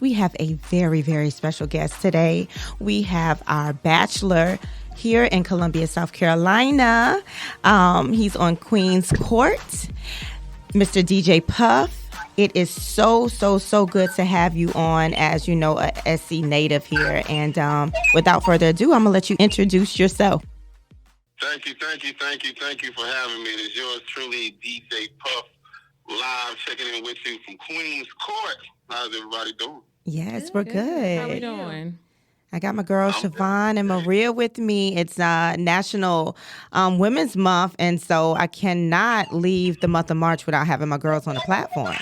We have a very, very special guest today. We have our bachelor here in Columbia, South Carolina. He's on Queen's Court, Mr. DJ Puff. It is so good to have you on, as you know, a SC native here. And without further ado, I'm going to let you introduce yourself. Thank you for having me. It's yours truly, DJ Puff, live checking in with you from Queen's Court. How's everybody doing? Yes, we're good. How we doing? I got my girls Shavonne and Maria with me. It's National Women's Month, and so I cannot leave the month of March without having my girls on the platform.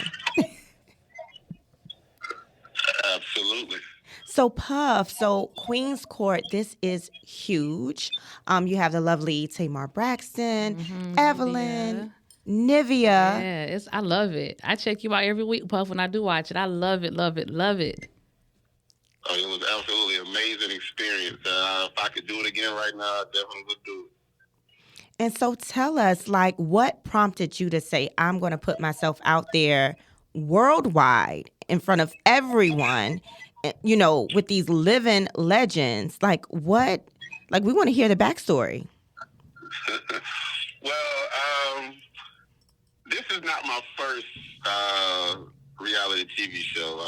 Absolutely. So Puff, Queen's Court, this is huge. You have the lovely Tamar Braxton, Evelyn, Nivea. Yeah, I love it. I check you out every week, Puff, when I do watch it. I love it. Oh, it was absolutely amazing experience. If I could do it again right now, I definitely would do it. And so tell us, what prompted you to say, I'm going to put myself out there worldwide in front of everyone, with these living legends? We want to hear the backstory. Well, this is not my first reality TV show.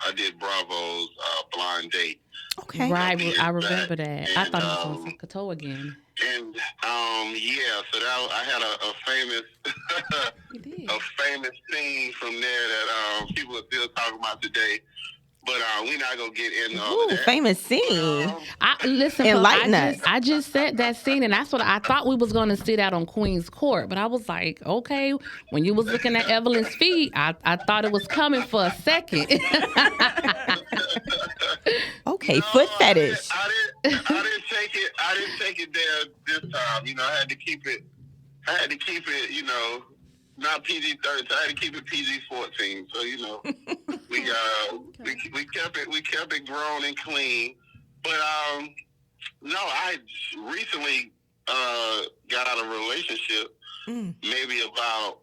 I did Bravo's Blind Date. Okay. Right, I remember that. And, I thought it was on Coteau again. And so that I had a famous a famous scene from there that people are still talking about today. But we're not gonna get into all of that. Famous scene. Listen, enlighten us. I just said that scene, and that's what I thought we was gonna sit out on Queen's Court. But I was like, okay, when you was looking at Evelyn's feet, I thought it was coming for a second. Okay, no, foot fetish. I didn't take it there this time. I had to keep it. Not PG-13. I had to keep it PG-14. So we kept it grown and clean. But no, I recently got out of a relationship. Maybe about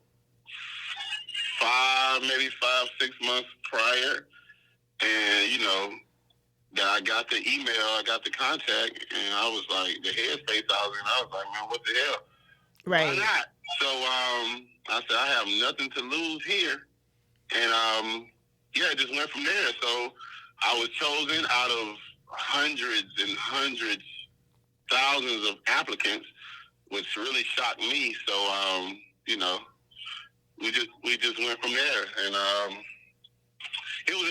5-6 months prior, and that I got the email, I got the contact, and I was like, the headspace I was in, I was like, man, what the hell? Right. Why not? So I said, I have nothing to lose here. And, it just went from there. So I was chosen out of hundreds and hundreds, thousands of applicants, which really shocked me. So, we just went from there. And it was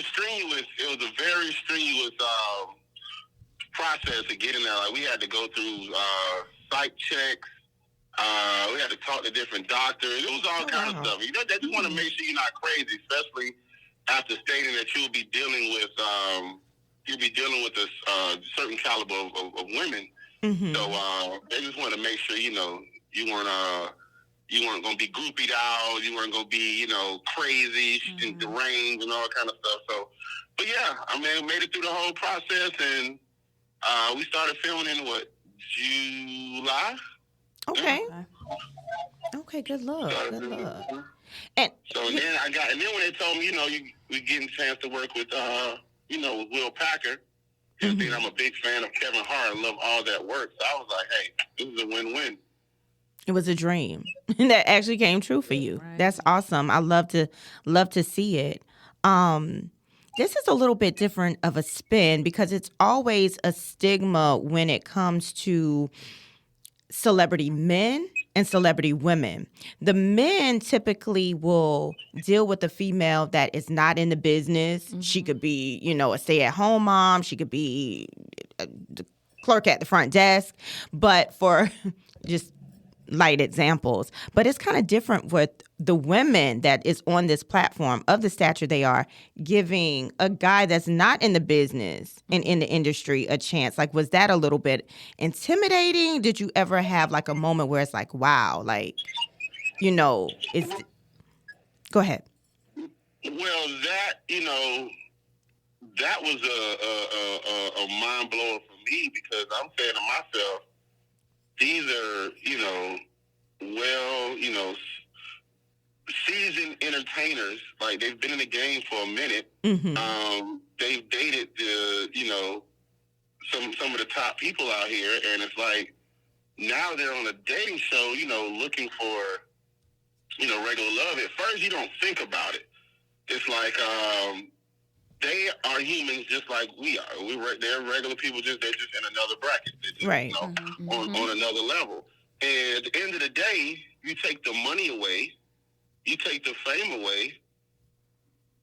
a very strenuous process to get in there. Like, we had to go through psych checks. We had to talk to different doctors. It was all kind of stuff. They just want to make sure you're not crazy, especially after stating that you'll be dealing with a certain caliber of women. Mm-hmm. So they just want to make sure you weren't going to be groupied out. You weren't going to be crazy, deranged, and all kind of stuff. So, but yeah, I made it through the whole process, and we started filming in July. Okay. Okay, good luck. And so then then when they told me, we getting a chance to work with, with Will Packer, and then I'm a big fan of Kevin Hart and love all that work. So I was like, hey, this is a win-win. It was a dream that actually came true for you. Right. That's awesome. I love to see it. This is a little bit different of a spin because it's always a stigma when it comes to celebrity men and celebrity women. The men typically will deal with a female that is not in the business. Mm-hmm. She could be, a stay-at-home mom. She could be the clerk at the front desk. But for just light examples. But it's kind of different with the women that is on this platform of the stature they are, giving a guy that's not in the business and in the industry a chance. Was that a little bit intimidating? Did you ever have a moment where it's wow, it's... Go ahead. Well, that was a mind blower for me because I'm saying to myself, these are, seasoned entertainers. They've been in the game for a minute. Mm-hmm. they've dated some of the top people out here, and it's like now they're on a dating show, looking for regular love. At first, you don't think about it. It's like they are humans just like we are. They're regular people, they're just in another bracket, right? On another level. And at the end of the day, you take the money away, you take the fame away,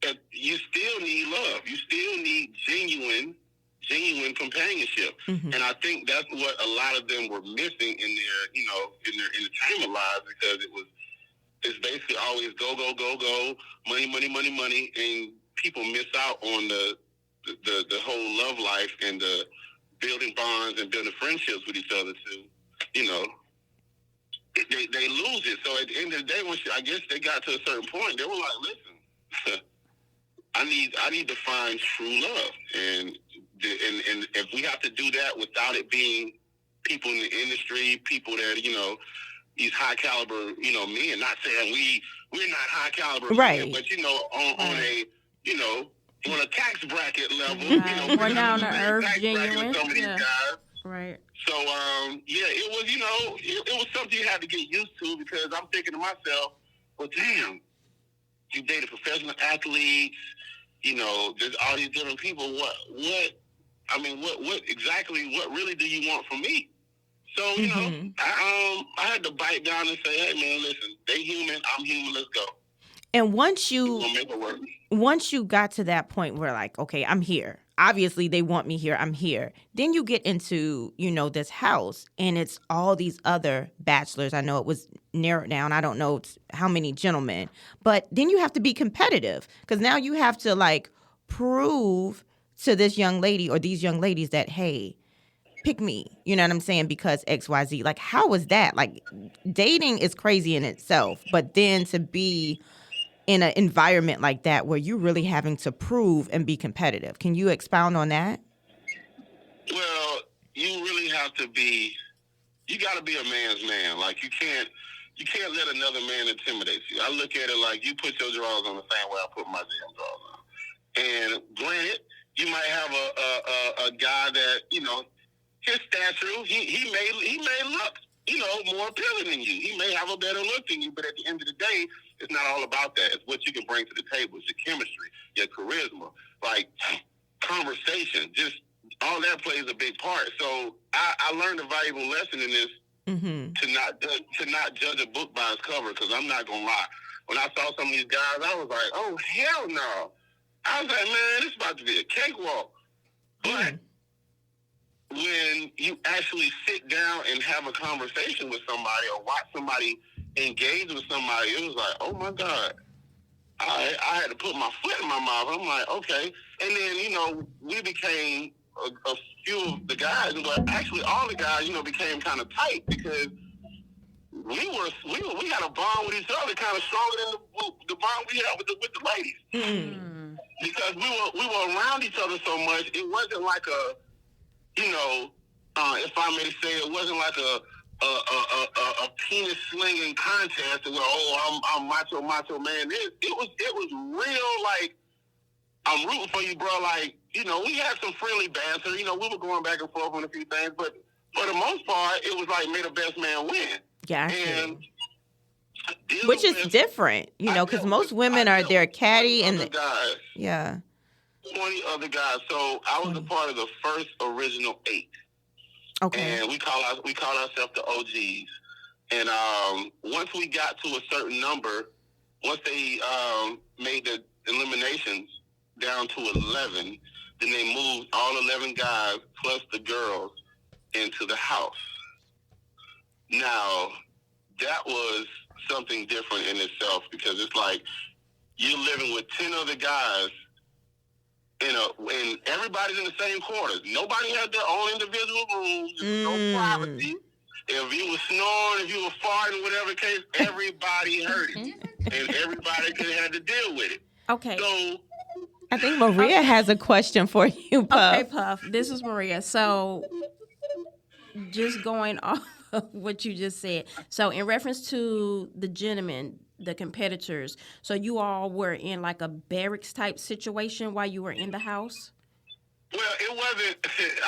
and you still need love. You still need genuine companionship. And I think that's what a lot of them were missing in their entertainment lives, because it's basically always go, money, and people miss out on the whole love life and the building bonds and building friendships with each other too. They lose it. So at the end of the day, I guess they got to a certain point, they were like, listen, I need to find true love, and if we have to do that without it being people in the industry, people that these high caliber men. Not saying we're not high caliber, right? Men, but on a tax bracket level, we're down to earth, genuine. Some of these guys. Right. So it was it was something you had to get used to, because I'm thinking to myself, well, damn, you dated professional athletes, there's all these different people. What really do you want from me? So, I had to bite down and say, hey man, listen, they human, I'm human, let's go. And once we'll make it work. Once you got to that point where like, okay, I'm here. Obviously they want me here, I'm here. Then you get into, this house, and it's all these other bachelors. I know it was narrowed down. I don't know how many gentlemen, but then you have to be competitive, because now you have to like prove to this young lady or these young ladies that, hey, pick me, you know what I'm saying, because XYZ. Like, how was that? Like, dating is crazy in itself, but then to be in an environment like that where you're really having to prove and be competitive. Can you expound on that? Well, you really have to you got to be a man's man. Like, you can't let another man intimidate you. I look at it like you put your drawers on the same way I put my damn drawers on. And granted, you might have a guy that, his stature, he may look, more appealing than you. He may have a better look than you, but at the end of the day, it's not all about that. It's what you can bring to the table. It's your chemistry, your charisma, like conversation. Just all that plays a big part. So I learned a valuable lesson in this, to not judge a book by its cover. Because I'm not gonna lie, when I saw some of these guys, I was like, oh hell no. I was like, man, this is about to be a cakewalk. But when you actually sit down and have a conversation with somebody or watch somebody engage with somebody, it was like, oh my God. I had to put my foot in my mouth. I'm like, okay. And then, we became a few of the guys, but actually all the guys, became kind of tight, because we had a bond with each other kind of stronger than the bond we had with the ladies. Mm-hmm. Because we were around each other so much, it wasn't like a, if I may say, it wasn't like a penis slinging contest where I'm macho man. It was real, like, I'm rooting for you, bro. Like, we had some friendly banter. We were going back and forth on a few things, but for the most part, it was like, may the best man win. Yeah. Which is different, because most women are their caddy and guys. Yeah. 20 other guys. So I was a part of the first original 8. Okay. And we call ourselves the OGs. And once we got to a certain number, once they made the eliminations down to 11, then they moved all 11 guys plus the girls into the house. Now, that was something different in itself, because it's like you're living with 10 other guys and everybody's in the same quarters. Nobody had their own individual rooms. There was no privacy. If you were snoring, if you were farting, whatever case, everybody heard it. And everybody had to deal with it. Okay. So I think Maria has a question for you, Puff. Okay, Puff. This is Maria. So just going off of what you just said. So in reference to the gentlemen, the competitors. So you all were in like a barracks type situation while you were in the house? Well, it wasn't.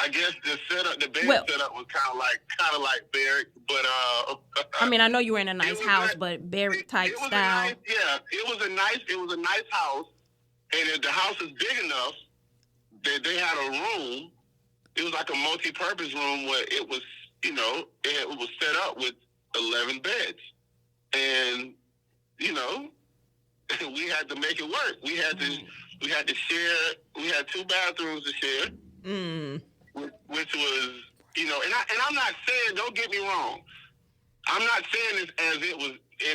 I guess the setup, the bed setup was kind of like barrack, but I mean, I know you were in a nice house, but barrack type style. It was a nice house, and if the house is big enough that they had a room. It was like a multi-purpose room where it was, it was set up with 11 beds, and we had to make it work. We had to share. We had 2 bathrooms to share, which was, and I'm not saying. Don't get me wrong. I'm not saying this as it was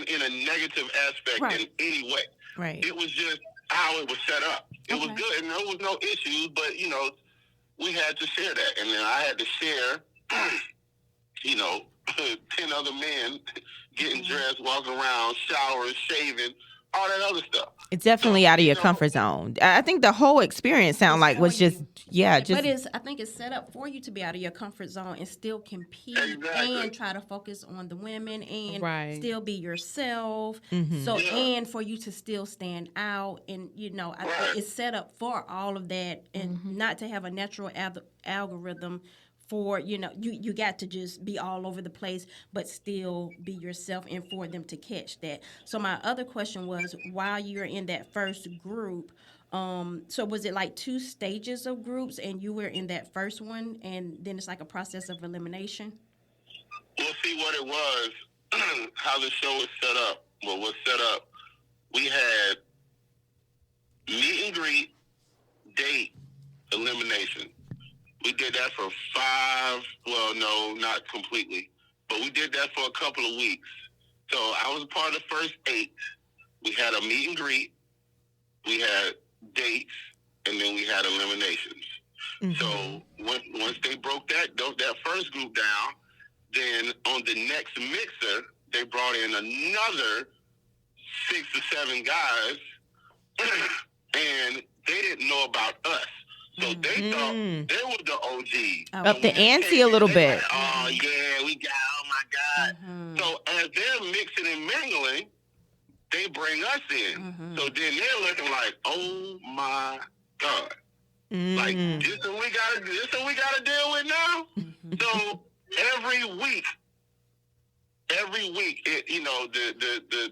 in a negative aspect in any way. Right. It was just how it was set up. It was good, and there was no issues. But we had to share that, and then I had to share. 10 other men getting dressed, walking around, showering, shaving, all that other stuff. It's definitely out of your comfort zone. I think the whole experience was just. But I think it's set up for you to be out of your comfort zone and still compete and try to focus on the women and still be yourself. Mm-hmm. So and for you to still stand out, and I think it's set up for all of that, and not to have a natural algorithm. For you got to just be all over the place, but still be yourself, and for them to catch that. So my other question was, while you're in that first group, so was it like 2 stages of groups, and you were in that first one, and then it's like a process of elimination? Well, see what it was, how the show was set up. What was set up, we had meet and greet, date, elimination. We did that for 5, well, no, not completely, but we did that for a couple of weeks. So I was a part of the first 8. We had a meet and greet, we had dates, and then we had eliminations. Mm-hmm. So once they broke that first group down, then on the next mixer, they brought in another 6 or 7 guys, and they didn't know about us. So they thought they were the OGs. Up the ante a little bit. Like, oh, yeah, oh, my God. Mm-hmm. So as they're mixing and mingling, they bring us in. Mm-hmm. So then they're looking like, oh, my God. Mm-hmm. Like, this is what we got to deal with now? Mm-hmm. So every week, it,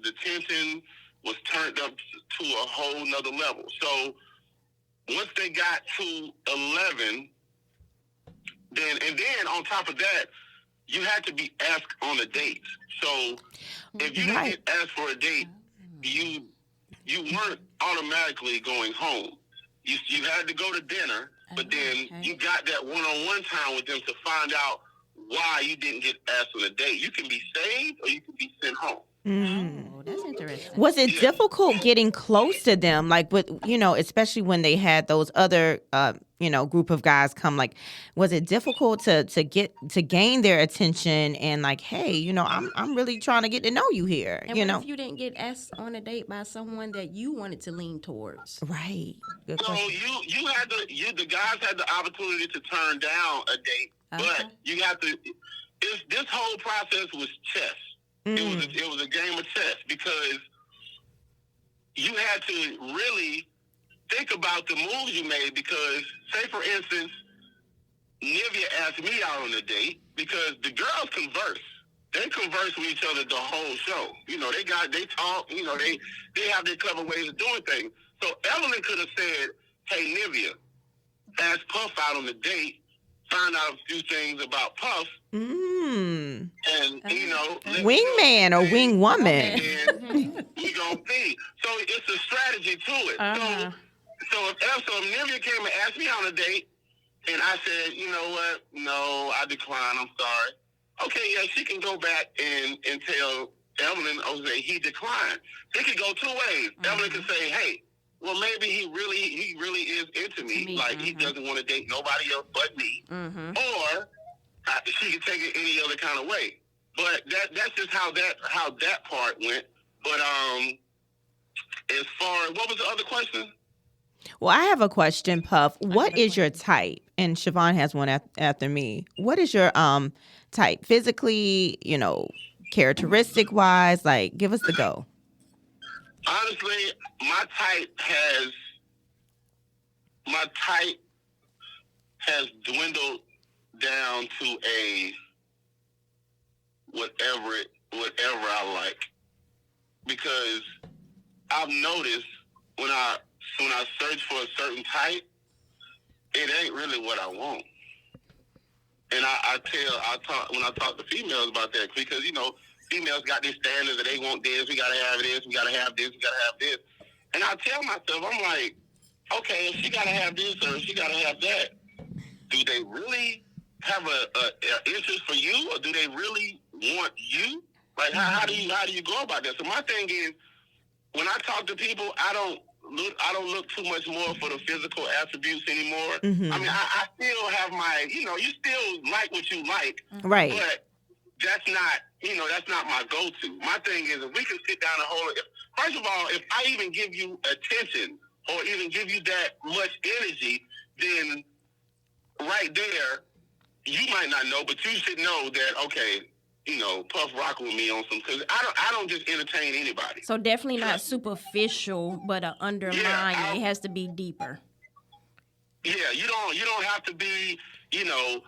the tension was turned up to a whole nother level. So once they got to 11, then on top of that, you had to be asked on a date. So if you didn't get asked for a date, you weren't automatically going home. You had to go to dinner, but then you got that one-on-one time with them to find out why you didn't get asked on a date. You can be saved or you can be sent home. Oh, that's interesting. Was it difficult getting close to them? Like, with especially when they had those other group of guys come. Like, was it difficult to gain their attention and like, hey, I'm really trying to get to know you here. And what if you didn't get asked on a date by someone that you wanted to lean towards? Right. Good so question. the guys had the opportunity to turn down a date, but you have to. This whole process was chess. It was a game of chess, because you had to really think about the moves you made. Because, say for instance, Nivea asked me out on a date, because the girls converse. They converse with each other the whole show. They talk. They have their clever ways of doing things. So Evelyn could have said, "Hey, Nivea, ask Puff out on the date. Find out a few things about Puff." And wingman or wing woman. And we gonna see. So it's a strategy to it. So if Nivea came and asked me on a date, and I said, you know what, no, I decline. I'm sorry. Okay, yeah, she can go back and tell Evelyn, Jose, he declined. It could go 2 ways. Evelyn could say, hey, well, maybe he really is into me. Like, he doesn't want to date nobody else but me. Or she could take it any other kind of way. But that's just how that part went. But as far as, what was the other question? Well, I have a question, Puff. What is your type? And Shavonne has one after me. What is your type? Physically, characteristic wise? Like, give us the go. Honestly, my type has dwindled down to a whatever I like, because I've noticed when I search for a certain type, it ain't really what I want. And when I talk to females about that, because females got these standards that they want this, we gotta have this, we gotta have this, we gotta have this. And I tell myself, I'm like, okay, if she gotta have this or if she gotta have that, do they really have a interest for you, or do they really want you? Like, how do you go about that? So my thing is, when I talk to people, I don't look too much more for the physical attributes anymore. Mm-hmm. I mean, I still have my, you still like what you like, right? But that's not my go-to. My thing is, if we can sit down and hold it. First of all, if I even give you attention or even give you that much energy, then right there, you might not know, but you should know that, okay, Puff rock with me on some, because I don't just entertain anybody. So definitely not superficial, but underlying. It has to be deeper. Yeah, you don't have to be 5'8",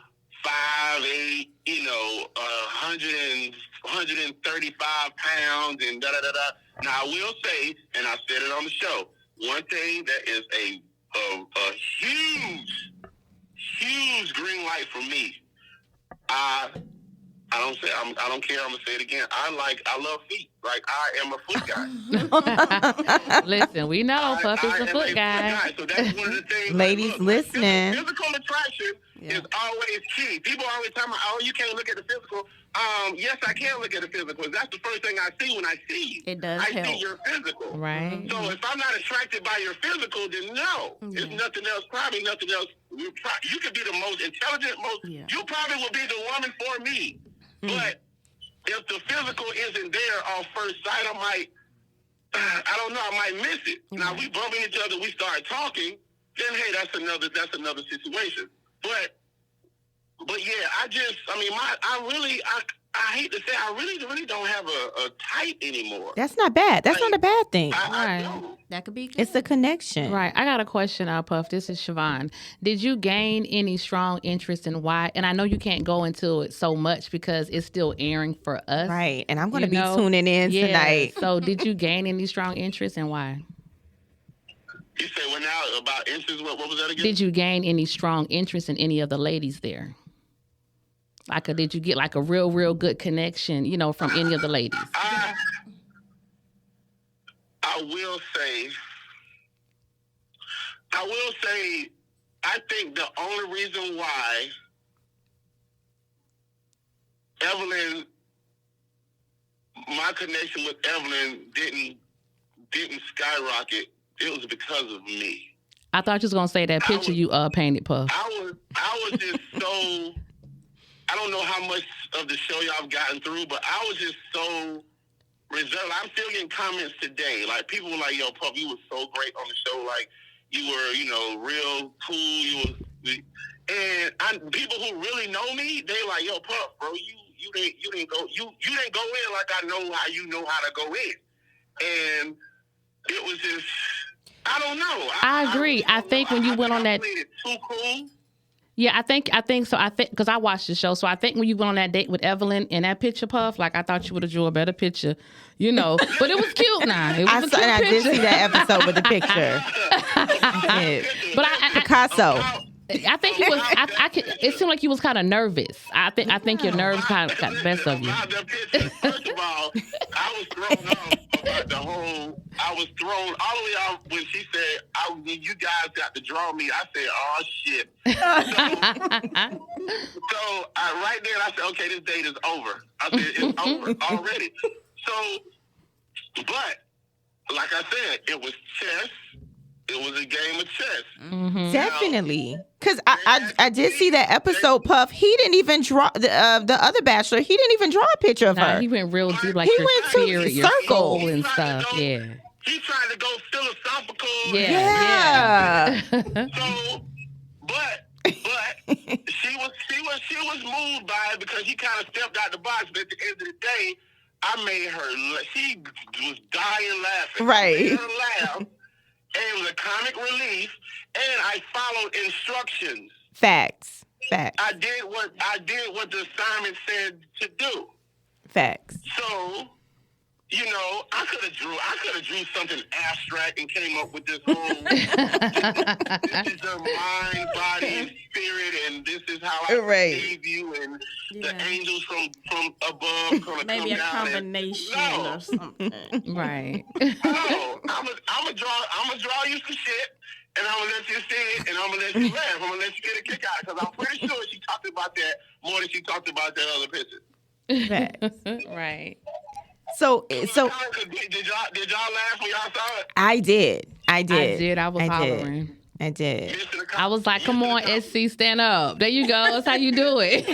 135 pounds and da da da da. Now I will say, and I said it on the show, one thing that is a huge green light for me. I don't care. I'm gonna say it again. I love feet. Like, I am a foot guy. Listen, we know Puff is a foot guy. So that's one of the things. Ladies listening. Physical attraction is always key. People always tell me, "Oh, you can't look at the physical." Yes, I can look at the physical. That's the first thing I see when I see you. It does I help. see your physical. Right. So if I'm not attracted by your physical, then no. It's nothing else. Probably nothing else. You could be the most intelligent, you probably will be the woman for me. But if the physical isn't there on first sight, I might miss it. Now, we bump into each other, we start talking, then hey, that's another situation. But yeah, I hate to say, I really don't have a type anymore. That's not bad. That's not a bad thing. I don't. That could be good. It's a connection. Right. I got a question, Puff. This is Shavonne. Did you gain any strong interest in why? And I know you can't go into it so much because it's still airing for us. Right. And I'm going to be tuning in tonight. So did you gain any strong interest and why? You say what now about interest? What was that again? Did you gain any strong interest in any of the ladies there? Did you get like a real good connection, from any of the ladies? I will say, I think the only reason why my connection with Evelyn didn't skyrocket, it was because of me. I thought you was gonna say that picture you painted, Puff. I was just so. I don't know how much of the show y'all have gotten through, but I was just so reserved. I'm still getting comments today. Like, people were like, "Yo, Puff, you were so great on the show. Like, you were, real cool. And people who really know me, they like, yo, Puff, bro, you didn't go in like I know how you know how to go in." And it was just, I don't know. I agree. I think when you went on that, played it too cool. Yeah, I think so. I think because I watched the show, so I think when you went on that date with Evelyn in that picture, Puff, like I thought you would have drew a better picture, But it was cute. Now it was I did see that episode with the picture. But Picasso. I think he was. It seemed like he was kind of nervous. I think your nerves kind of got the best of you. First of all, I was thrown off about the whole. I was thrown all the way off when she said, "You guys got to draw me." I said, "Oh shit!" So right there, I said, "Okay, this date is over." I said, "It's over already." So, but like I said, it was chess. It was a game of chess. Mm-hmm. Definitely. Because I did see that episode, Puff. He didn't even draw, the other bachelor, he didn't even draw a picture of her. He went real deep, like he your went spirit, to your circle soul and stuff. He tried to go philosophical. Yeah. So, but she was moved by it because he kind of stepped out the box. But at the end of the day, I made her. She was dying laughing. Right. I made her laugh, and it was a comic relief. And I followed instructions. Facts. I did what the assignment said to do. Facts. So, you know, I could have drew something abstract and came up with this whole. This is your mind, body, and spirit, and this is how I perceive you, and the angels from above gonna maybe come a down. combination or something. Right. No, I'm gonna draw you some shit. And I'm going to let you see it, and I'm going to let you laugh. I'm going to let you get a kick out, because I'm pretty sure she talked about that more than she talked about that other picture. Right. So did y'all laugh when y'all saw it? I did. I was hollering. I did. I was like, come on, SC, stand up. There you go. That's how you do it.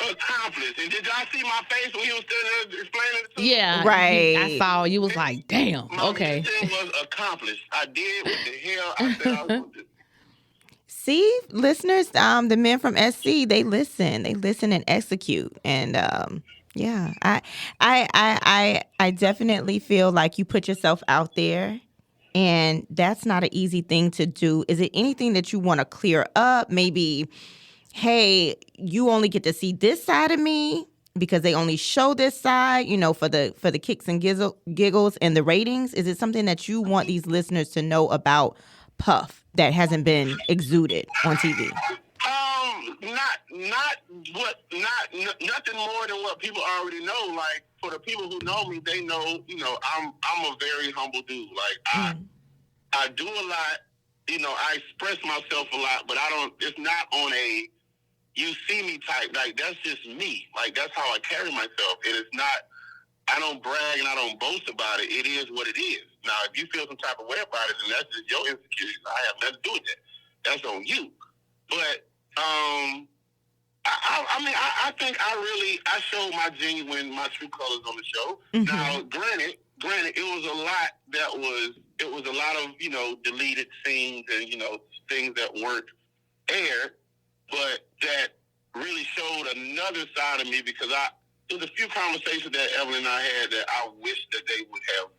Accomplished. And did y'all see my face when he was standing there explaining it to me? Yeah. Right. I saw you was like, damn. My Okay. mission was accomplished. I did what the hell I said I was going to do. See, listeners, the men from SC, they listen and execute. And yeah, I definitely feel like you put yourself out there, and that's not an easy thing to do. Is it anything that you want to clear up? Maybe, hey, you only get to see this side of me because they only show this side, you know, for the kicks and giggles and the ratings. Is it something that you want these listeners to know about Puff that hasn't been exuded on TV? Nothing more than what people already know. Like, for the people who know me, they know, you know, I'm a very humble dude. Like, I do a lot, you know, I express myself a lot, but it's not on a you see me type. Like, that's just me. Like, that's how I carry myself. And it's not, I don't brag and I don't boast about it. It is what it is. Now, if you feel some type of way about it, then that's just your insecurities. I have nothing to do with that. That's on you. But, I think I showed my genuine, my true colors on the show. Mm-hmm. Now, granted, it was a lot of, you know, deleted scenes and, you know, things that weren't aired, but that really showed another side of me, because there was a few conversations that Evelyn and I had that I wish that they would have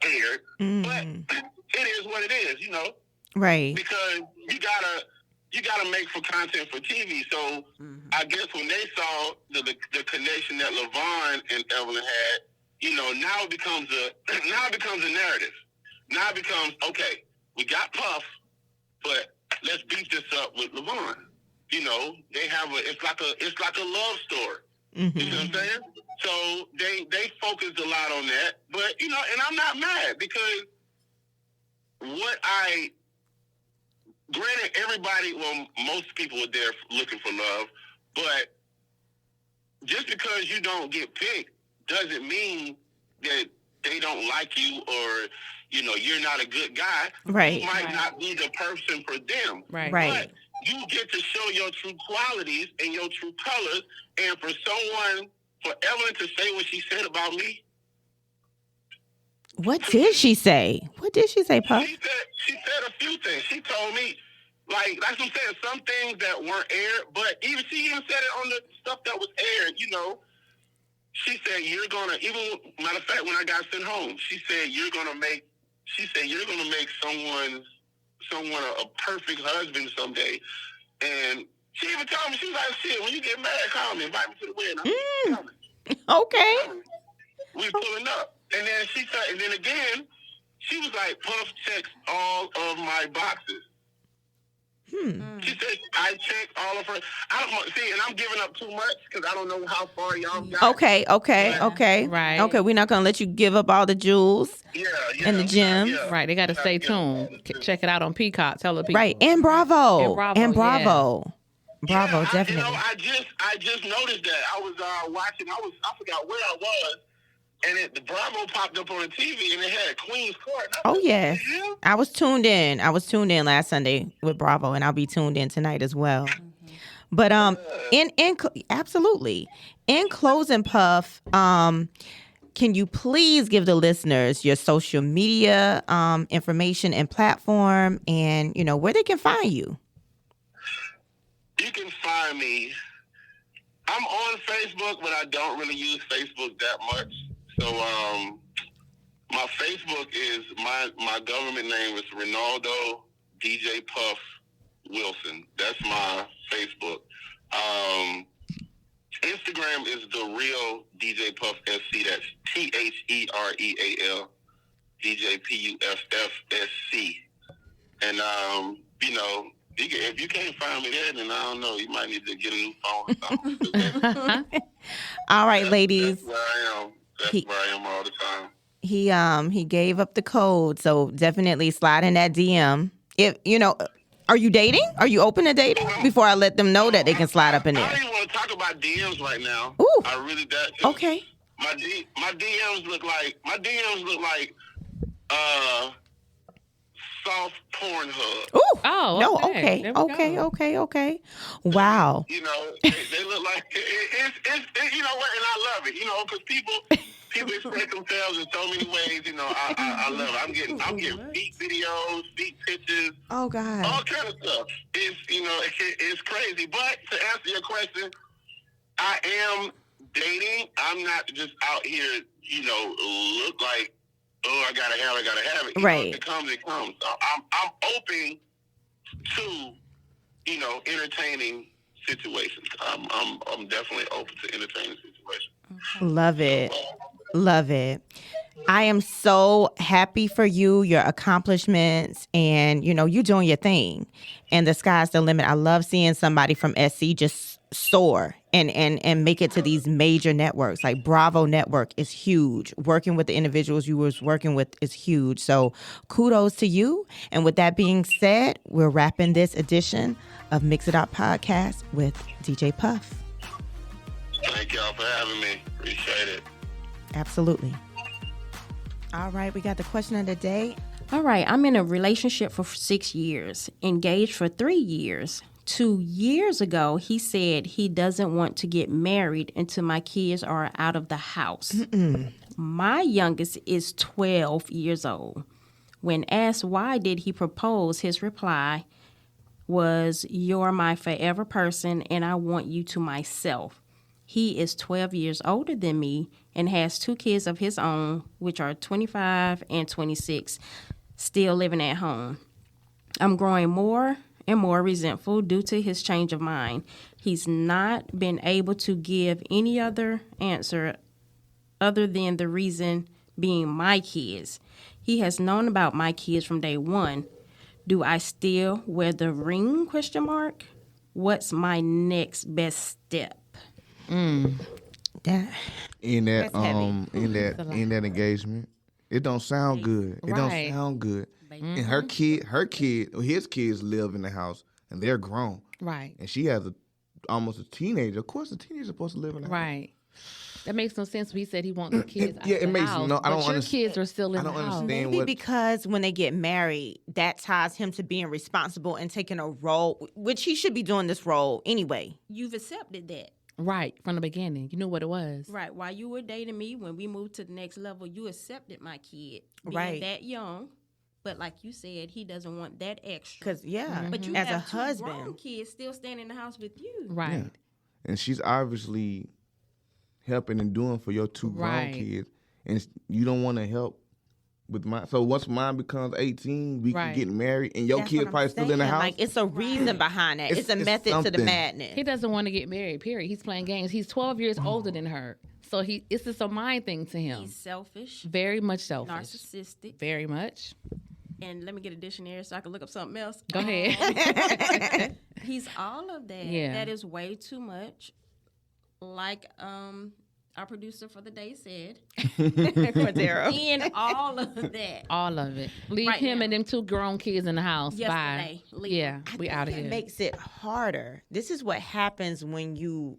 aired. Mm-hmm. But it is what it is, you know? Right. Because you gotta make for content for TV. So I guess when they saw the connection that LaVon and Evelyn had, you know, now it becomes a narrative. Now it becomes, okay, we got Puff, but let's beef this up with LaVon. You know, they have it's like a love story. Mm-hmm. You know what I'm saying? So they focused a lot on that. But, you know, and I'm not mad, because granted, most people are there looking for love, but just because you don't get picked doesn't mean that they don't like you, or, you know, you're not a good guy. Right. You might not be the person for them. Right. But you get to show your true qualities and your true colors, and for Evelyn to say what she said about me. What did she say? What did she say, Puff? She said a few things. She told me, like what I'm saying, some things that weren't aired, but she even said it on the stuff that was aired, you know. She said, matter of fact, when I got sent home, she said, you're gonna make someone a perfect husband someday. And she even told me, she was like, shit, when you get married, call me, invite me to the wedding. Okay. We pulling up. And then she said, and then again, she was like, Puff checks all of my boxes. She said, I checked all of her. I don't see, and I'm giving up too much because I don't know how far y'all got. Okay. Right. Okay, we're not going to let you give up all the jewels and the gems. Yeah. Right, they got to stay tuned. Check it out on Peacock. Tell the people. Right, and Bravo. Yeah. Bravo, definitely. You know, I just noticed that. I was watching, I forgot where I was, and the Bravo popped up on the TV, and it had Queen's Court. Oh, yes. I was tuned in last Sunday with Bravo, and I'll be tuned in tonight as well. Mm-hmm. But absolutely. In closing, Puff, can you please give the listeners your social media information and platform, and, you know, where they can find you? You can find me. I'm on Facebook, but I don't really use Facebook that much. So my Facebook is my government name is Ronaldo DJ Puff Wilson. That's my Facebook. Instagram is the real DJ Puff SC. That's THEREAL DJ PUFFSC. And you know, if you can't find me there, then I don't know. You might need to get a new phone or something. All right, ladies. That's where I am. That's where I am all the time. He gave up the code, so definitely slide in that DM. If are you dating? Are you open to dating? Before I let them know that they can slide up in there. I don't even want to talk about DMs right now. Ooh. I really don't. Okay. My DMs look like soft porn hub. Ooh. Oh, no. okay. Okay. Wow. You know, they look like it's you know what, and I love it. You know, because people express themselves in so many ways. You know, I love it. I'm getting feet videos, feet pictures. Oh God. All kind of stuff. It's crazy. But to answer your question, I am dating. I'm not just out here. You know, look like, oh, I gotta have it. Right. If it comes, it comes. So I'm open to, entertaining situations. I'm definitely open to entertaining situations. Love it. Love it. I am so happy for you, your accomplishments, and you doing your thing. And the sky's the limit. I love seeing somebody from SC just soar and make it to these major networks. Like Bravo Network is huge. Working with the individuals you was working with is huge. So kudos to you. And with that being said, we're wrapping this edition of Mix It Up Podcast with DJ Puff. Thank y'all for having me. Appreciate it. Absolutely. All right, we got the question of the day. All right, I'm in a relationship for 6 years, engaged for 3 years. 2 years ago, he said he doesn't want to get married until my kids are out of the house. My youngest is 12 years old. When asked why did he propose, his reply was, "You're my forever person and I want you to myself." He is 12 years older than me and has 2 kids of his own, which are 25 and 26, still living at home. I'm growing more and more resentful due to his change of mind. He's not been able to give any other answer other than the reason being my kids. He has known about my kids from day one. Do I still wear the ring? ? What's my next best step? That in that engagement, it don't sound good. It don't sound good. And his kids live in the house and they're grown. Right. And she has almost a teenager. Of course, the teenager's supposed to live in the house. Right. That makes no sense. He said he wants the kids out Yeah, of it the makes house, no. I but don't your understand. kids are still in I don't the house. understand maybe because when they get married, that ties him to being responsible and taking a role, which he should be doing this role anyway. You've accepted that. Right, from the beginning. You knew what it was. Right. While you were dating me, when we moved to the next level, you accepted my kid being Right. that young. But like you said, he doesn't want that extra. Because, But you as have a 2 husband. grown kids still staying in the house with you. Right. Yeah. And she's obviously helping and doing for your 2 grown Right. kids. And you don't want to help with mine. So once mine becomes 18, we can get married, and your That's kids what I'm probably still in the saying. house. Like, it's a reason behind that. It's a It's method to the something. madness. He doesn't want to get married, period. He's playing games. He's 12 years older than her. So it's just a mind thing to him. He's selfish, Very much selfish. narcissistic. Very much. And let me get a dictionary so I can look up something else. Go ahead. He's all of that. Yeah. That is way too much. Like our producer for the day said. Cordero. And all of that. All of it. Leave Right him now. and them 2 grown kids in the house. Yesterday. Bye. Leave Yeah, I we think out of it here. makes it harder. This is what happens when you,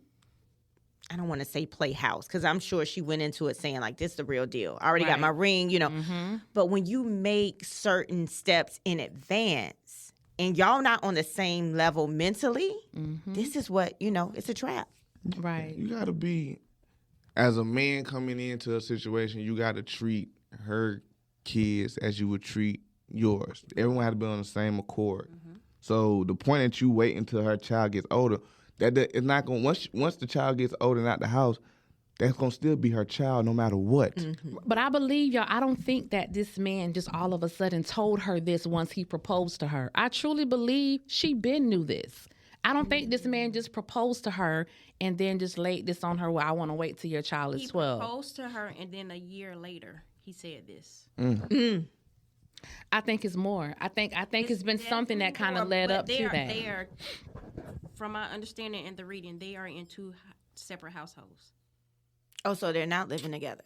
I don't want to say play house, because I'm sure she went into it saying, like, this is the real deal. I already got my ring, But when you make certain steps in advance and y'all not on the same level mentally, this is what, it's a trap. Right. You got to be, as a man coming into a situation, you got to treat her kids as you would treat yours. Everyone had to be on the same accord. So the point that you wait until her child gets older, That it's not going once the child gets older and out the house, that's gonna still be her child no matter what. Mm-hmm. But I believe y'all. I don't think that this man just all of a sudden told her this once he proposed to her. I truly believe she been knew this. I don't think this man just proposed to her and then just laid this on her. Well, I want to wait till your child is 12. He proposed to her, and then a year later, he said this. I think it's more. I think it's been something that kind of led up to that. They are, from my understanding and the reading, they are in 2 separate households. Oh, so they're not living together.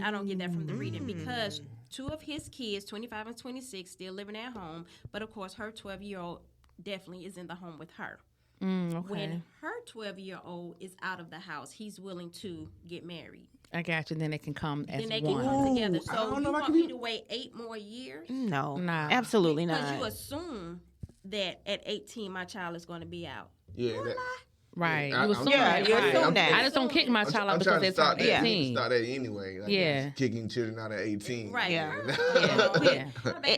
I don't get that from the reading because 2 of his kids, 25 and 26, still living at home. But of course, her 12-year-old definitely is in the home with her. Okay. When her 12-year-old is out of the house, he's willing to get married. I got you. Then they can come as Then they one. can come together. So you want me to wait 8 more years? No, Nah. absolutely Because not. you assume that at 18 my child is going to be out. Yeah, Right. Yeah, You assume yeah, that. you Right. assume that. I just don't kick my child out because they're start 18. Start that anyway. Like, Yeah. kicking children out at 18. Right. Yeah. Yeah.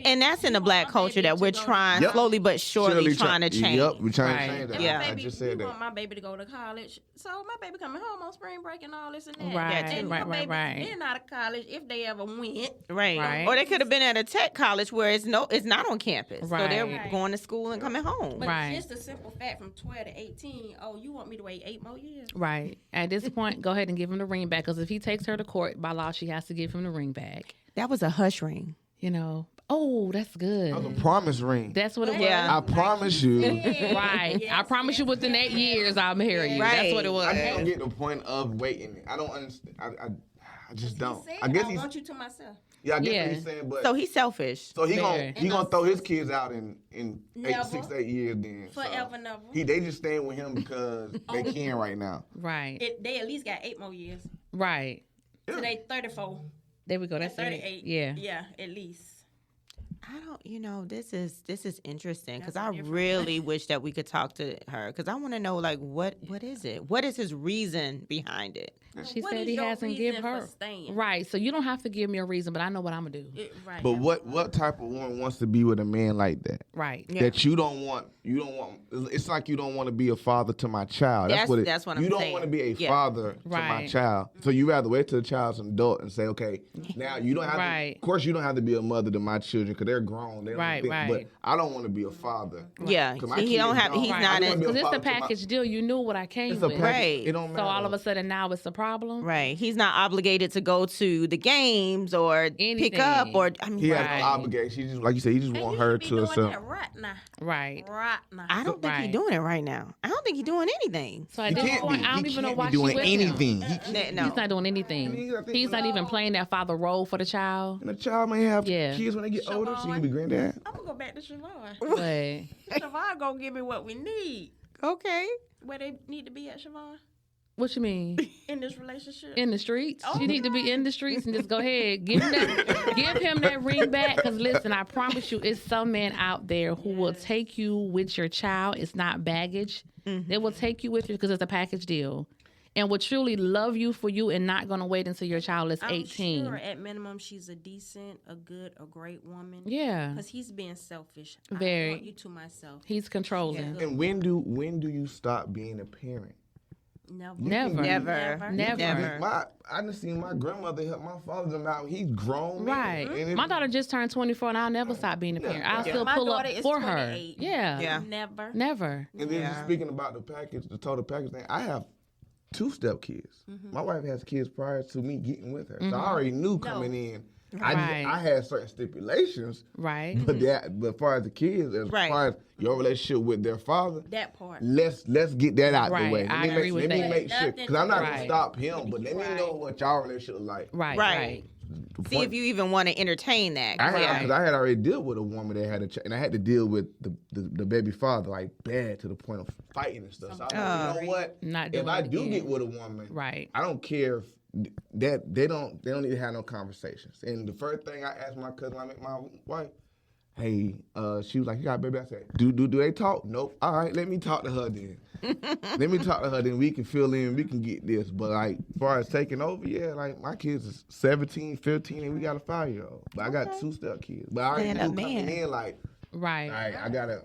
And that's in the black culture that we're trying Yep. slowly but surely trying to change. Yep, we're trying Right. to change that. And Yeah. my I baby, just we said that. want my baby to go to college. So my baby coming home on spring break and all this and that. Right, And right, my right, baby right. Being out of college, if they ever went. Right. Right. Or they could have been at a tech college where it's not on campus. So they're Right. going to school and coming home. But Right. just a simple fact from 12 to 18, oh, you want me to wait 8 more years? Right. At this point, go ahead and give him the ring back because if he takes her to court, by law, she has to give him the ring back. That was a hush ring. You know. Oh, that's good. That was a promise ring. That's what it was. Yeah. I promise you. Right. Yes, I promise you within 8 years I'll marry you. Right. That's what it was. I just don't get the point of waiting. I don't understand. I just don't. He said, I guess I he's want you to myself. yeah. I guess Yeah. what he's saying, but So he's selfish. so he Very. gonna throw his kids out in Never. 6 to 8 years. Then so Forever, never. they just staying with him because they can right now. Right. They at least got 8 more years. Right. So they 34. There we go. That's 38. it. Yeah. Yeah, at least. I don't, this is interesting because That's I a different really wish that we could talk to her because I want to know, like, what is it? What is his reason behind it? She What said is he your hasn't give reason for her. staying? Right. So you don't have to give me a reason, but I know what I'm going to do. Right. But what type of woman wants to be with a man like that? Right. Yeah. That you don't want. It's like you don't want to be a father to my child. That's what I'm You don't saying. want to be a Yeah. father to my Right. child. So you rather wait till the child's an adult and say, okay, now you don't have Right. to. Of course, you don't have to be a mother to my children because they're grown. They don't Right, think, right. But I don't want to be a father. Yeah, 'Cause my he kids don't have. don't. He's Right. not I in. wanna be Because it's father the to my- package deal. You knew what I came It's a with. package. Right. It don't So matter. all of a sudden now it's a problem. Right, he's not obligated to go to the games or pick up Anything. or I mean, He has Right. no obligation. She just like you said. He just want her to herself. Right now. Right. Right now. I don't think Right. he's doing it right now. I don't think he's doing anything. So at He this can't point, be. I don't He even know can't why be she doing with anything. him. No. He's not doing anything. I think He's not even playing that father role for the child. And the child may have Yeah. kids when they get older, so he can be granddad. I'm going to go back to Shavonne. But Shavonne going to give me what we need. Okay. Where they need to be at, Shavonne? what you mean? In this relationship? In the streets? You need to be in the streets and just go ahead. Give him that ring back. Because listen, I promise you, it's some men out there who will take you with your child. It's not baggage. They will take you with you because it's a package deal. And will truly love you for you and not going to wait until your child is 18. I'm sure at minimum she's a decent, a good, a great woman. Yeah. Because he's being selfish. Very. I want you to myself. He's controlling. And when do you stop being a parent? Never. Never. Never. I done seen my grandmother help my father them out. He's grown. Right. Man. And it- My daughter just turned 24 and I'll never stop being a parent. I'll still My pull up daughter is for her. 28. Yeah. Yeah. Never. Never. And then just speaking about the package, the total package thing, I have 2 step kids. My wife has kids prior to me getting with her, so I already knew coming in. Right. I had certain stipulations, Right. but as far as the kids, as Right. far as your relationship with their father, That part. let's get that out Right, the way. I agree with let me that. make sure, because I'm not Right. gonna stop him, but let me know what y'all relationship is like. Right. Right. Right. The See point- if you even want to entertain that. I had, Yeah. because I had already dealt with a woman that had and I had to deal with the baby father like bad to the point of fighting and stuff. So I was like, you know what? Not If doing I it do again. get with a woman, Right. I don't care if that they don't need to have no conversations. And the first thing I asked my cousin, I met my wife, hey, she was like, you got a baby? I said, do they talk? Nope. All right, let me talk to her then. Let me talk to her, then we can fill in, we can get this. But like, as far as taking over, yeah, like my kids is 17, 15, and we got a 5-year-old. But I got 2 step kids. But I already Stand up knew coming man. in, like, Right. I gotta.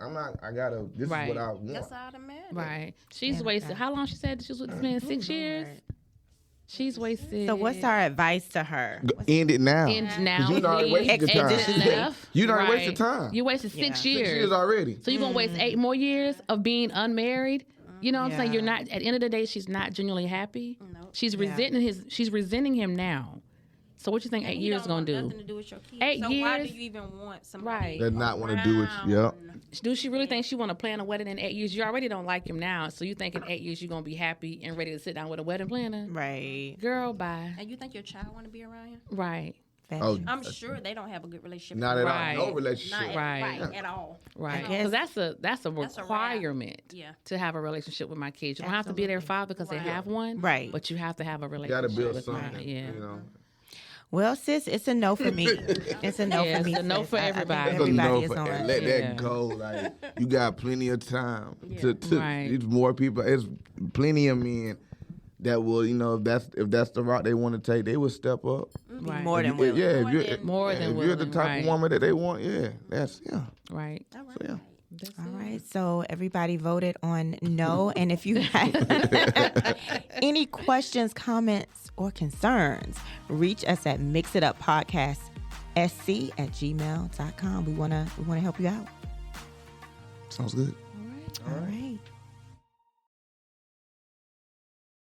This is what I want. That's automatic. Right. She's wasted. How long she said she was with this man? 6 years. She's wasted. So what's our advice to her? End it now. End now. 'Cause you done already wasted your time. Enough. You done Right. wasted time. You wasted 6 years. 6 years already. So you're gonna waste 8 more years of being unmarried. You know what I'm saying? You're not. At the end of the day, she's not genuinely happy. Nope. She's resenting him now. So what you think 8 years gonna do? Nothing to do with your kids. 8 so years. why do you even want somebody? That not want to do it. Yep. Do she really think she want to plan a wedding in 8 years? You already don't like him now, so you think in 8 years you're gonna be happy and ready to sit down with a wedding planner? Right. Girl, bye. And you think your child want to be around him? Right. Oh, I'm sure they don't have a good relationship. not at Right. all. No relationship. At all. Right. I guess- Because that's a That's a wrap. requirement Yeah. to have a relationship with my kids. You don't have to be their father because they have one. Right. But you have to have a You relationship gotta build with something. mine. Yeah. You know. Well, sis, it's a no for me. It's a no Yeah, for me. it's a no sis. for I think everybody. That's a everybody no is for- on. let Yeah. that go. Like you got plenty of time to Right. It's more people. It's plenty of men that will, if that's the route they want to take, they will step up. Right. More than Yeah, willing. if you're More than if you're the willing, type right. of woman that they want, that's Right. All right. So, yeah. That's All it. right, so everybody voted on no. And if you have any questions, comments, or concerns, reach us at mixituppodcastsc@gmail.com. We wanna help you out. Sounds good. All right.